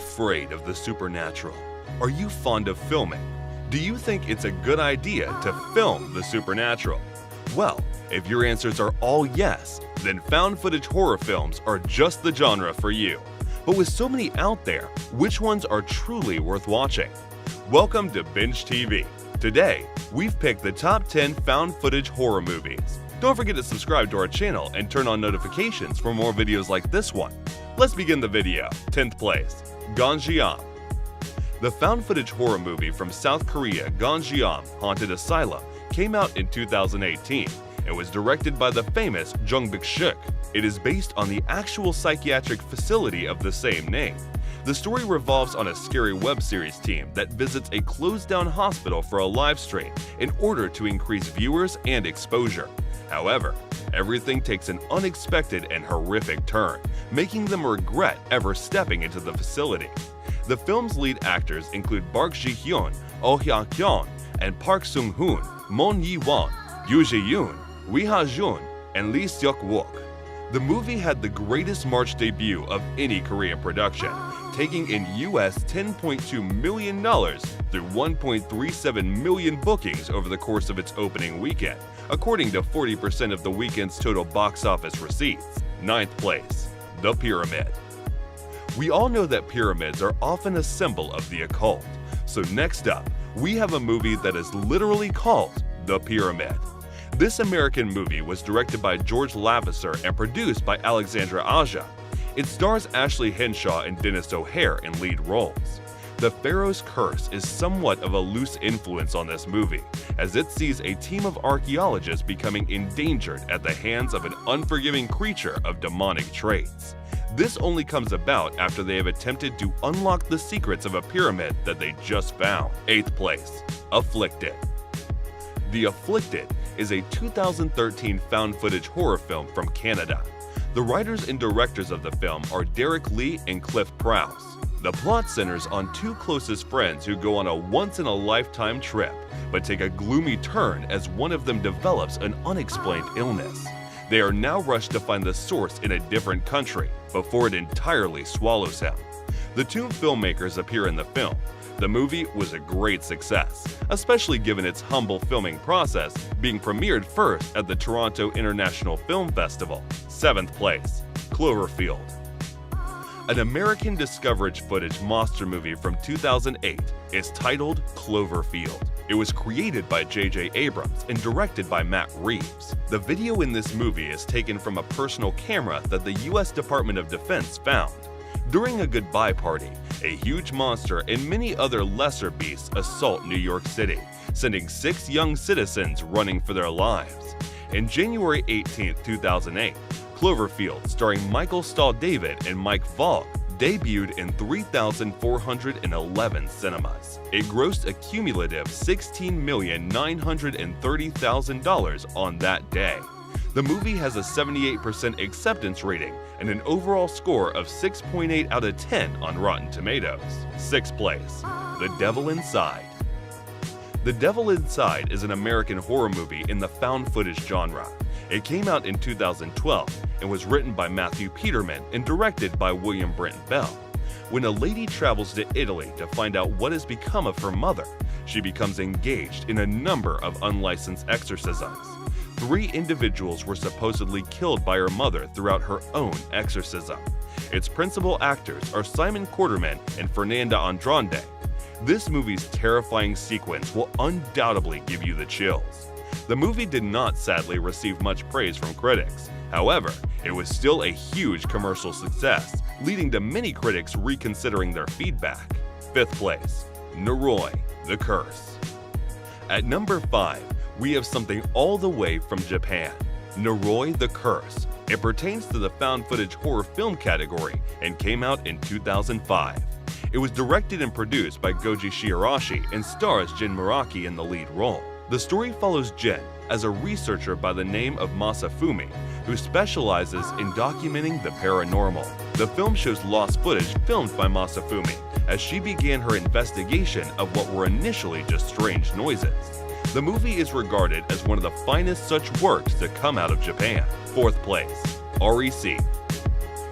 afraid of the supernatural? Are you fond of filming? Do you think it's a good idea to film the supernatural? Well, if your answers are all yes, then found footage horror films are just the genre for you. But with so many out there, which ones are truly worth watching? Welcome to Binge TV. Today, we've picked the top 10 found footage horror movies. Don't forget to subscribe to our channel and turn on notifications for more videos like this one. Let's begin the video. 10th place, Gonjiam. The found footage horror movie from South Korea, Gonjiam Haunted Asylum, came out in 2018 and was directed by the famous Jung Bik-shuk. It is based on the actual psychiatric facility of the same name. The story revolves on a scary web series team that visits a closed-down hospital for a live stream in order to increase viewers and exposure. However, everything takes an unexpected and horrific turn, making them regret ever stepping into the facility. The film's lead actors include Park Ji-hyun, Oh Hya-kyun, and Park Sung-hoon, Moon Yi-won, Yoo Ji-yoon, Lee Ha-jun, and Lee Seok-wook. The movie had the greatest March debut of any Korean production, taking in US $10.2 million through 1.37 million bookings over the course of its opening weekend, according to 40% of the weekend's total box office receipts. 9th place, The Pyramid. We all know that pyramids are often a symbol of the occult, so next up, we have a movie that is literally called The Pyramid. This American movie was directed by George Lavisser and produced by Alexandra Aja. It stars Ashley Henshaw and Dennis O'Hare in lead roles. The Pharaoh's Curse is somewhat of a loose influence on this movie, as it sees a team of archaeologists becoming endangered at the hands of an unforgiving creature of demonic traits. This only comes about after they have attempted to unlock the secrets of a pyramid that they just found. 8th place, Afflicted. The Afflicted is a 2013 found footage horror film from Canada. The writers and directors of the film are Derek Lee and Cliff Prowse. The plot centers on two closest friends who go on a once-in-a-lifetime trip, but take a gloomy turn as one of them develops an unexplained illness. They are now rushed to find the source in a different country before it entirely swallows him. The two filmmakers appear in the film. The movie was a great success, especially given its humble filming process, being premiered first at the Toronto International Film Festival. 7th place, Cloverfield. An American discoverage footage monster movie from 2008 is titled Cloverfield. It was created by J.J. Abrams and directed by Matt Reeves. The video in this movie is taken from a personal camera that the U.S. Department of Defense found. During a goodbye party, a huge monster and many other lesser beasts assault New York City, sending 6 young citizens running for their lives. In January 18, 2008, Cloverfield, starring Michael Stahl-David and Mike Vaughn, debuted in 3,411 cinemas. It grossed a cumulative $16,930,000 on that day. The movie has a 78% acceptance rating and an overall score of 6.8 out of 10 on Rotten Tomatoes. 6th place, The Devil Inside. The Devil Inside is an American horror movie in the found footage genre. It came out in 2012 and was written by Matthew Peterman and directed by William Brenton Bell. When a lady travels to Italy to find out what has become of her mother, she becomes engaged in a number of unlicensed exorcisms. 3 individuals were supposedly killed by her mother throughout her own exorcism. Its principal actors are Simon Quarterman and Fernanda Andrade. This movie's terrifying sequence will undoubtedly give you the chills. The movie did not sadly receive much praise from critics. However, it was still a huge commercial success, leading to many critics reconsidering their feedback. 5th place, Noroi: The Curse. At number 5, we have something all the way from Japan, Noroi: The Curse. It pertains to the found footage horror film category and came out in 2005. It was directed and produced by Goji Shiarashi and stars Jin Muraki in the lead role. The story follows Jin as a researcher by the name of Masafumi, who specializes in documenting the paranormal. The film shows lost footage filmed by Masafumi as she began her investigation of what were initially just strange noises. The movie is regarded as one of the finest such works to come out of Japan. 4th place, REC.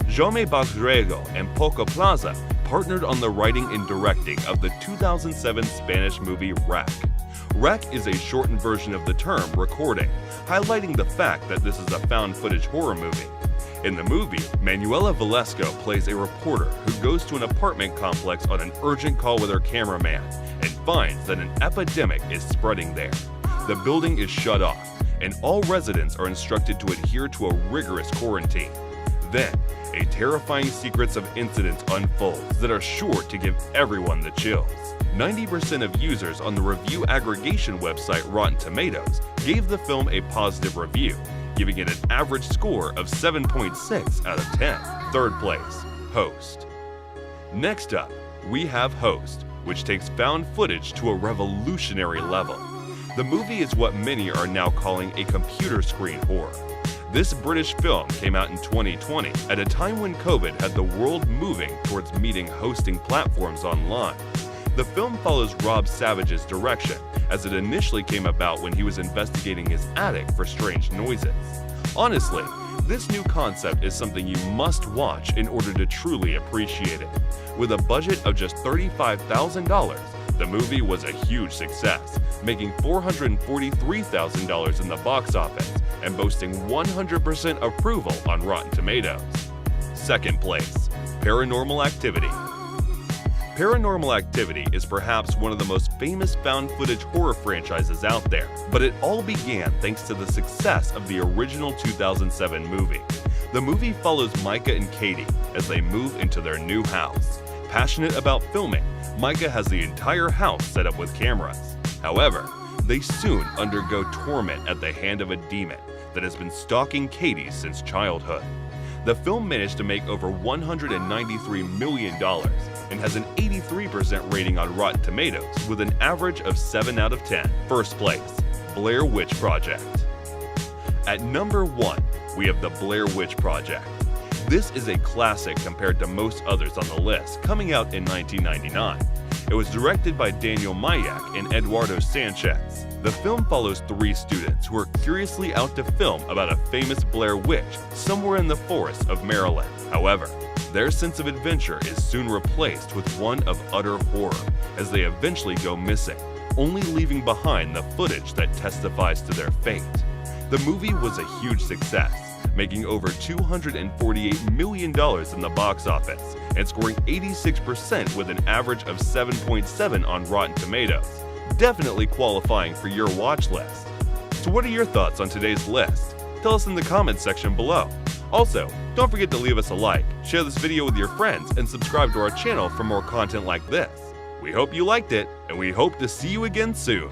Jaume Bagdrego and Poco Plaza partnered on the writing and directing of the 2007 Spanish movie REC. REC is a shortened version of the term recording, highlighting the fact that this is a found footage horror movie. In the movie, Manuela Velasco plays a reporter who goes to an apartment complex on an urgent call with her cameraman and finds that an epidemic is spreading there. The building is shut off, and all residents are instructed to adhere to a rigorous quarantine. Then, a terrifying sequence of incidents unfolds that are sure to give everyone the chills. 90% of users on the review aggregation website Rotten Tomatoes gave the film a positive review, giving it an average score of 7.6 out of 10. Third place, Host. Next up, we have Host, which takes found footage to a revolutionary level. The movie is what many are now calling a computer screen horror. This British film came out in 2020 at a time when COVID had the world moving towards meeting hosting platforms online. The film follows Rob Savage's direction, as it initially came about when he was investigating his attic for strange noises. Honestly, this new concept is something you must watch in order to truly appreciate it. With a budget of just $35,000, the movie was a huge success, making $443,000 in the box office and boasting 100% approval on Rotten Tomatoes. Second place, Paranormal Activity. Paranormal Activity is perhaps one of the most famous found footage horror franchises out there, but it all began thanks to the success of the original 2007 movie. The movie follows Micah and Katie as they move into their new house. Passionate about filming, Micah has the entire house set up with cameras. However, they soon undergo torment at the hand of a demon that has been stalking Katie since childhood. The film managed to make over $193 million and has an 83% rating on Rotten Tomatoes with an average of 7 out of 10. First place, Blair Witch Project. At number 1, we have The Blair Witch Project. This is a classic compared to most others on the list, coming out in 1999. It was directed by Daniel Mayak and Eduardo Sanchez. The film follows 3 students who are curiously out to film about a famous Blair Witch somewhere in the forests of Maryland. However, their sense of adventure is soon replaced with one of utter horror as they eventually go missing, only leaving behind the footage that testifies to their fate. The movie was a huge success, making over $248 million in the box office and scoring 86% with an average of 7.7 on Rotten Tomatoes, definitely qualifying for your watch list. So what are your thoughts on today's list? Tell us in the comments section below. Also, don't forget to leave us a like, share this video with your friends, and subscribe to our channel for more content like this. We hope you liked it, and we hope to see you again soon.